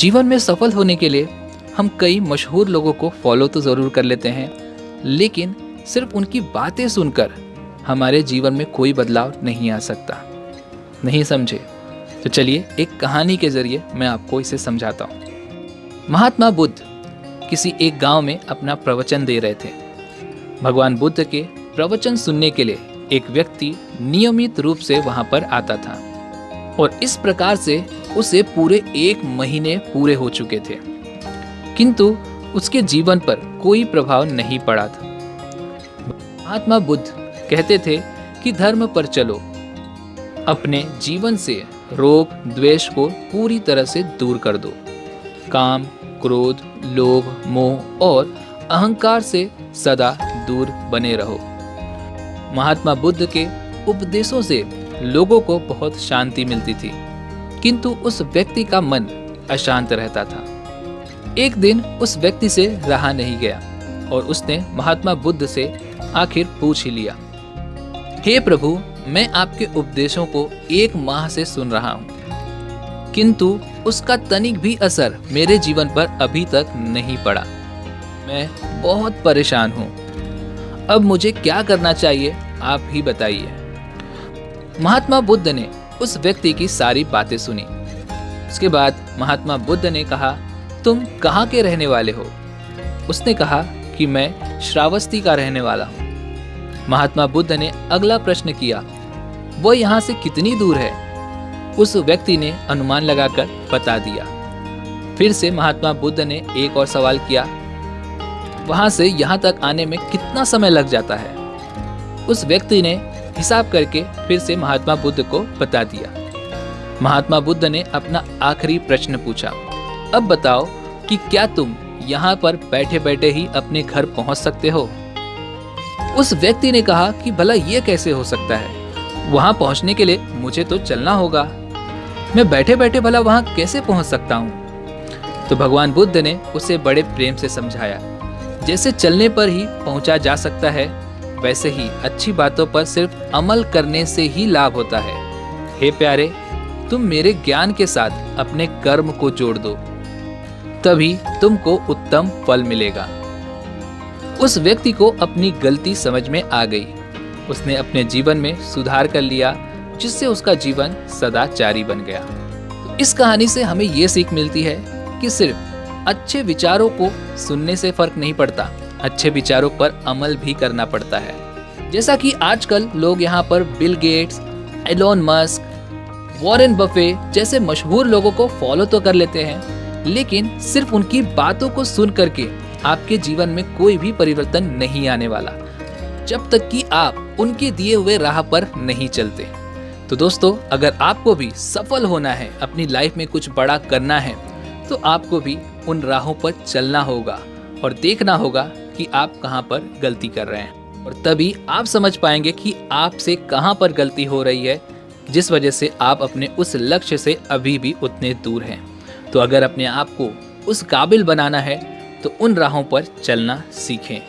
जीवन में सफल होने के लिए हम कई मशहूर लोगों को फॉलो तो ज़रूर कर लेते हैं, लेकिन सिर्फ उनकी बातें सुनकर हमारे जीवन में कोई बदलाव नहीं आ सकता। नहीं समझे? तो चलिए एक कहानी के ज़रिए मैं आपको इसे समझाता हूँ। महात्मा बुद्ध किसी एक गांव में अपना प्रवचन दे रहे थे। भगवान बुद्ध के प्रवचन सुनने के लिए एक व्यक्ति नियमित रूप से वहां पर आता था और इस प्रकार से उसे पूरे 1 महीने पूरे हो चुके थे, किंतु उसके जीवन पर कोई प्रभाव नहीं पड़ा था। महात्मा बुद्ध कहते थे कि धर्म पर चलो, अपने जीवन से रोग द्वेष को पूरी तरह से दूर कर दो, काम क्रोध लोभ मोह और अहंकार से सदा दूर बने रहो। महात्मा बुद्ध के उपदेशों से लोगों को बहुत शांति मिलती थी, किंतु उस व्यक्ति का मन अशांत रहता था। एक दिन उस व्यक्ति से रहा नहीं गया और उसने महात्मा बुद्ध से आखिर पूछ ही लिया, हे प्रभु, मैं आपके उपदेशों को 1 माह से सुन रहा हूँ, किंतु उसका तनिक भी असर मेरे जीवन पर अभी तक नहीं पड़ा। मैं बहुत परेशान हूँ। अब मुझे क्या करना चाहिए, आप ही बताइए। महात्मा बुद्ध ने उस व्यक्ति की सारी बातें सुनी। उसके बाद महात्मा बुद्ध ने कहा, तुम कहाँ के रहने वाले हो? उसने कहा कि मैं श्रावस्ती का रहने वाला हूँ। महात्मा बुद्ध ने अगला प्रश्न किया, वो यहाँ से कितनी दूर है? उस व्यक्ति ने अनुमान लगाकर बता दिया। फिर से महात्मा बुद्ध ने एक और सवाल किया, वहां से यहाँ तक आने में कितना समय लग जाता है? उस व्यक्ति ने हिसाब करके फिर से महात्मा बुद्ध को बता दिया। महात्मा बुद्ध ने अपना आखिरी प्रश्न पूछा, अब बताओ कि क्या तुम यहाँ पर बैठे बैठे ही अपने घर पहुँच सकते हो? उस व्यक्ति ने कहा कि भला ये कैसे हो सकता है? वहाँ पहुँचने के लिए मुझे तो चलना होगा। मैं बैठे बैठे भला वहाँ कैसे पहुँच सकता हूँ? तो भगवान बुद्ध ने उसे बड़े प्रेम से समझाया, जैसे चलने पर ही पहुँचा जा सकता है, वैसे ही अच्छी बातों पर सिर्फ अमल करने से ही लाभ होता है। हे प्यारे, तुम मेरे ज्ञान के साथ अपने कर्म को जोड़ दो, तभी तुमको उत्तम फल मिलेगा। उस व्यक्ति को अपनी गलती समझ में आ गई। उसने अपने जीवन में सुधार कर लिया, जिससे उसका जीवन सदाचारी बन गया। तो इस कहानी से हमें ये सीख मिलती है कि सिर्फ अच्छे विचारों को सुनने से फर्क नहीं पड़ता, अच्छे विचारों पर अमल भी करना पड़ता है। जैसा कि आजकल लोग यहाँ पर Bill Gates, Elon Musk, Warren Buffett जैसे मशहूर लोगों को फॉलो तो कर लेते हैं, लेकिन सिर्फ उनकी बातों को सुन करके आपके जीवन में कोई भी परिवर्तन नहीं आने वाला, जब तक कि आप उनके दिए हुए राह पर नहीं चलते। तो दोस्तों, अगर आपको भी सफल होना है, अपनी लाइफ में कुछ बड़ा करना है, तो आपको भी उन राहों पर चलना होगा और देखना होगा कि आप कहां पर गलती कर रहे हैं, और तभी आप समझ पाएंगे कि आपसे कहां पर गलती हो रही है, जिस वजह से आप अपने उस लक्ष्य से अभी भी उतने दूर हैं। तो अगर अपने आप को उस काबिल बनाना है तो उन राहों पर चलना सीखें।